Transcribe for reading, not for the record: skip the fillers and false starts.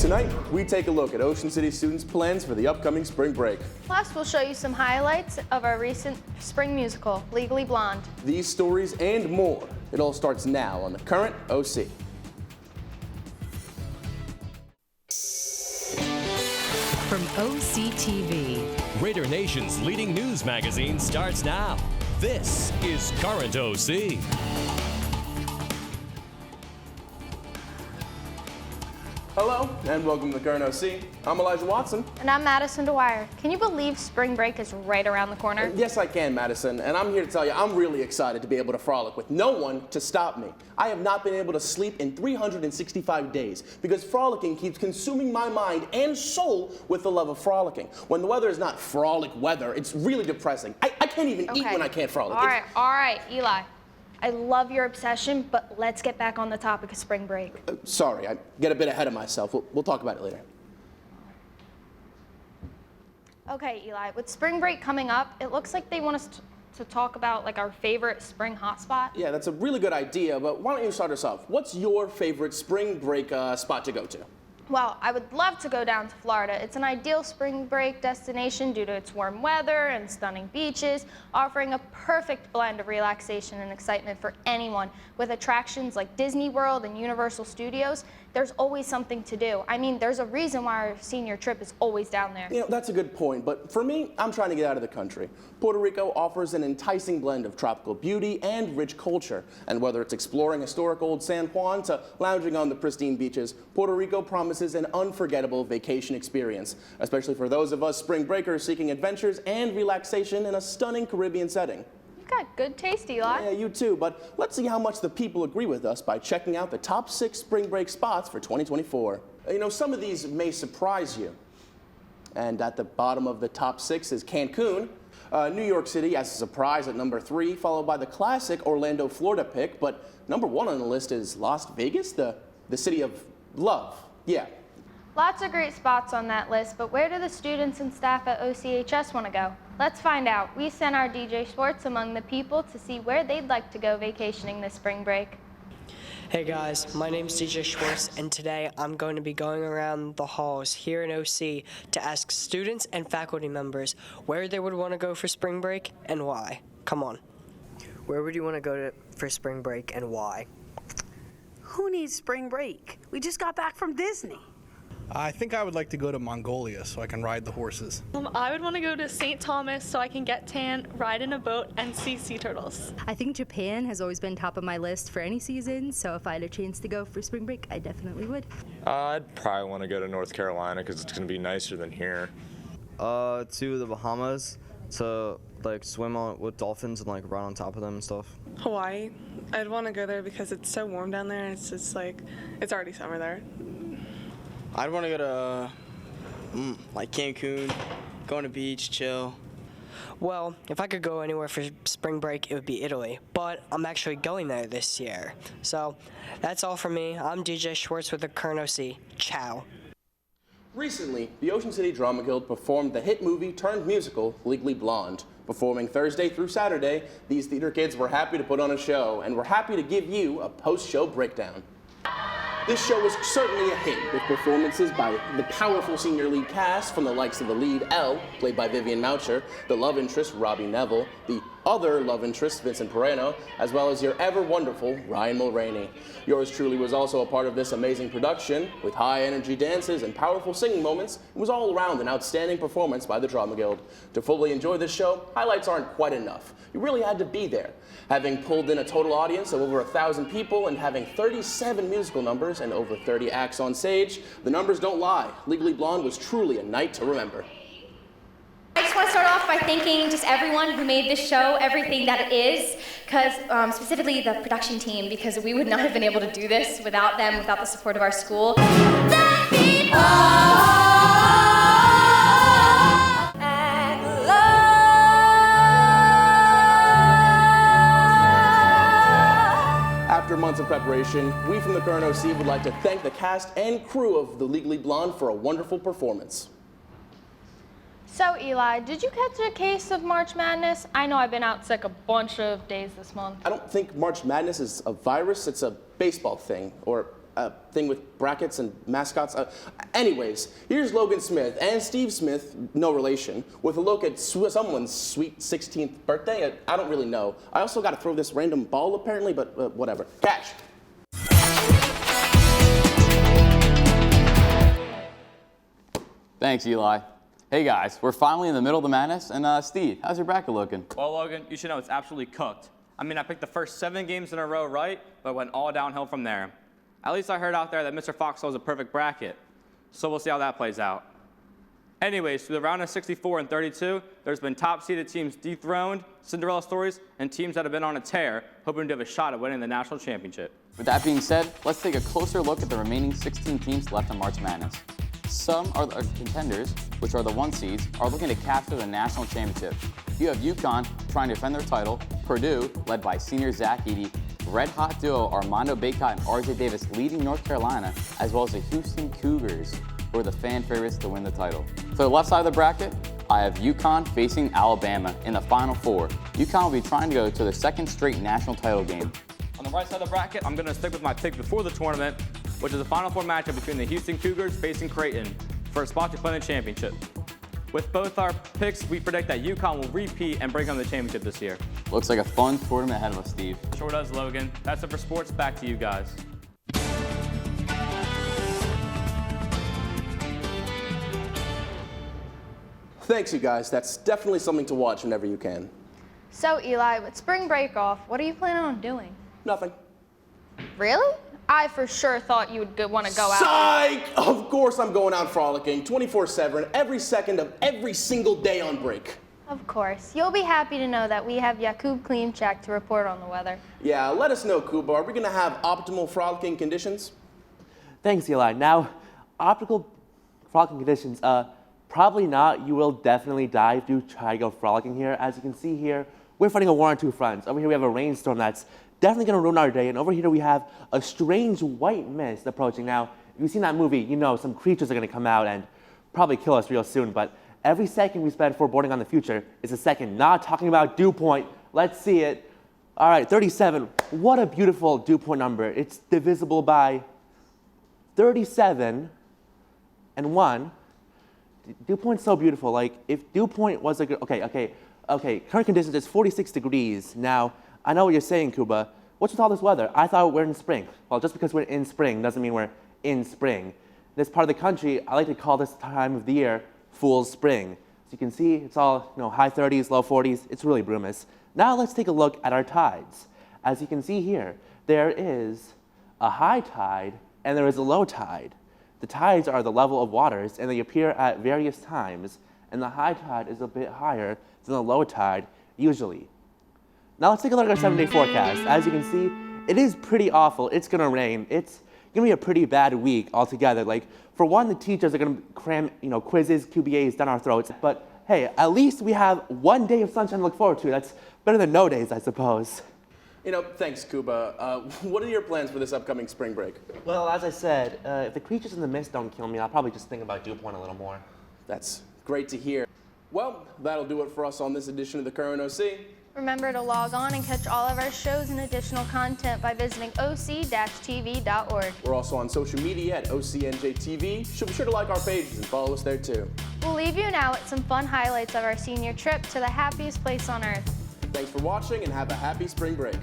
Tonight, we take a look at Ocean City students' plans for the upcoming spring break. Plus, we'll show you some highlights of our recent spring musical, Legally Blonde. These stories and more. It all starts now on the Current OC. From OCTV, Raider Nation's leading news magazine starts now. This is Current OC. Hello, and welcome to the Current OC. I'm Elijah Watson. And I'm Madison Dwyer. Can you believe spring break is right around the corner? Yes, I can, Madison, and I'm here to tell you I'm really excited to be able to frolic with no one to stop me. I have not been able to sleep in 365 days because frolicking keeps consuming my mind and soul with the love of frolicking. When the weather is not frolic weather, it's really depressing. I can't even eat when I can't frolic. All right, Eli. I love your obsession, but let's get back on the topic of spring break. Sorry, I get a bit ahead of myself. We'll talk about it later. Okay, Eli, with spring break coming up, it looks like they want us to talk about like our favorite spring hotspot. Yeah, that's a really good idea, but why don't you start us off? What's your favorite spring break spot to go to? Well, I would love to go down to Florida. It's an ideal spring break destination due to its warm weather and stunning beaches, offering a perfect blend of relaxation and excitement for anyone. With attractions like Disney World and Universal Studios, there's always something to do. I mean, there's a reason why our senior trip is always down there. You know, that's a good point, but for me, I'm trying to get out of the country. Puerto Rico offers an enticing blend of tropical beauty and rich culture, and whether it's exploring historic old San Juan to lounging on the pristine beaches, Puerto Rico promises an unforgettable vacation experience, especially for those of us spring breakers seeking adventures and relaxation in a stunning Caribbean setting. Got good taste, Eli. Yeah, you too, but let's see how much the people agree with us by checking out the top 6 spring break spots for 2024. You know, some of these may surprise you. And at the bottom of the top 6 is Cancun. New York City as a surprise at number 3, followed by the classic Orlando, Florida pick, but number 1 on the list is Las Vegas, the city of love. Yeah. Lots of great spots on that list, but where do the students and staff at OCHS want to go? Let's find out. We sent our DJ Schwartz among the people to see where they'd like to go vacationing this spring break. Hey guys, my name's DJ Schwartz, and today I'm going to be going around the halls here in OC to ask students and faculty members where they would want to go for spring break and why. Come on. Where would you want to go for spring break and why? Who needs spring break? We just got back from Disney. I think I would like to go to Mongolia so I can ride the horses. I would want to go to St. Thomas so I can get tan, ride in a boat, and see sea turtles. I think Japan has always been top of my list for any season, so if I had a chance to go for spring break, I definitely would. I'd probably want to go to North Carolina because it's going to be nicer than here. To the Bahamas to like swim with dolphins and like run on top of them and stuff. Hawaii. I'd want to go there because it's so warm down there. It's just like, it's already summer there. I'd want to go to like Cancun, go on the beach, chill. Well, if I could go anywhere for spring break, it would be Italy, but I'm actually going there this year. So that's all from me. I'm DJ Schwartz with the Current OC. Ciao. Recently, the Ocean City Drama Guild performed the hit movie turned musical Legally Blonde. Performing Thursday through Saturday, these theater kids were happy to put on a show, and we're happy to give you a post-show breakdown. This show was certainly a hit, with performances by the powerful senior lead cast from the likes of the lead, Elle, played by Vivian Moucher, the love interest, Robbie Neville, the other love interest, Vincent Moreno, as well as your ever-wonderful Ryan Mulroney. Yours truly was also a part of this amazing production. With high-energy dances and powerful singing moments, it was all around an outstanding performance by the Drama Guild. To fully enjoy this show, highlights aren't quite enough. You really had to be there. Having pulled in a total audience of over 1,000 people and having 37 musical numbers and over 30 acts on stage, the numbers don't lie. Legally Blonde was truly a night to remember. I just want to start off by thanking just everyone who made this show everything that it is, because specifically the production team, because we would not have been able to do this without them, without the support of our school. After months of preparation, we from the Current OC would like to thank the cast and crew of the Legally Blonde for a wonderful performance. So, Eli, did you catch a case of March Madness? I know I've been out sick a bunch of days this month. I don't think March Madness is a virus, it's a baseball thing, or thing with brackets and mascots. Anyways, here's Logan Smith and Steve Smith, no relation, with a look at someone's sweet 16th birthday. I don't really know. I also got to throw this random ball apparently, but whatever. Catch. Thanks, Eli. Hey guys, we're finally in the middle of the madness, and Steve, how's your bracket looking? Well, Logan, you should know it's absolutely cooked. I mean, I picked the first 7 games in a row right, but went all downhill from there. At least I heard out there that Mr. Foxhole is a perfect bracket, so we'll see how that plays out. Anyways, through the round of 64 and 32, there's been top-seeded teams dethroned, Cinderella stories, and teams that have been on a tear, hoping to have a shot at winning the national championship. With that being said, let's take a closer look at the remaining 16 teams left in March Madness. Some are the contenders, which are the 1 seeds, are looking to capture the national championship. You have UConn trying to defend their title, Purdue, led by senior Zach Edey, red-hot duo Armando Bacot and RJ Davis leading North Carolina, as well as the Houston Cougars, who are the fan favorites to win the title. For the left side of the bracket, I have UConn facing Alabama in the Final Four. UConn will be trying to go to their 2nd straight national title game. On the right side of the bracket, I'm going to stick with my pick before the tournament, which is a Final Four matchup between the Houston Cougars facing Creighton for a spot to play in the championship. With both our picks, we predict that UConn will repeat and bring home the championship this year. Looks like a fun tournament ahead of us, Steve. Sure does, Logan. That's it for sports. Back to you guys. Thanks, you guys. That's definitely something to watch whenever you can. So, Eli, with spring break off, what are you planning on doing? Nothing. Really? I for sure thought you would want to go out. Psych! Of course I'm going out frolicking 24/7, every second of every single day on break. Of course. You'll be happy to know that we have Jakub Klimczak to report on the weather. Yeah, let us know, Kuba. Are we going to have optimal frolicking conditions? Thanks, Eli. Now, optimal frolicking conditions, probably not. You will definitely die if you try to go frolicking here. As you can see here, we're fighting a war on 2 fronts. Over here we have a rainstorm that's definitely going to ruin our day. And over here we have a strange white mist approaching. Now, if you've seen that movie, you know some creatures are going to come out and probably kill us real soon. But every second we spend foreboding on the future is a second not talking about dew point. Let's see it. All right, 37. What a beautiful dew point number. It's divisible by 37 and 1. Dew point's so beautiful. Like, if dew point was a good... Okay. Current conditions is 46 degrees. Now, I know what you're saying, Kuba. What's with all this weather? I thought we're in spring. Well, just because we're in spring doesn't mean we're in spring. This part of the country, I like to call this time of the year Fool's Spring. As you can see, it's all high 30s, low 40s. It's really brumous. Now let's take a look at our tides. As you can see here, there is a high tide and there is a low tide. The tides are the level of waters and they appear at various times, and the high tide is a bit higher than the low tide usually. Now let's take a look at our 7-day forecast. As you can see, it is pretty awful. It's gonna rain. It's gonna be a pretty bad week altogether. Like, for one, the teachers are gonna cram, quizzes, QBAs down our throats. But hey, at least we have 1 day of sunshine to look forward to. That's better than no days, I suppose. Thanks, Kuba. What are your plans for this upcoming spring break? Well, as I said, if the creatures in the mist don't kill me, I'll probably just think about dew point a little more. That's great to hear. Well, that'll do it for us on this edition of the Current OC. Remember to log on and catch all of our shows and additional content by visiting oc-tv.org. We're also on social media at OCNJTV. So be sure to like our pages and follow us there too. We'll leave you now with some fun highlights of our senior trip to the happiest place on earth. Thanks for watching and have a happy spring break.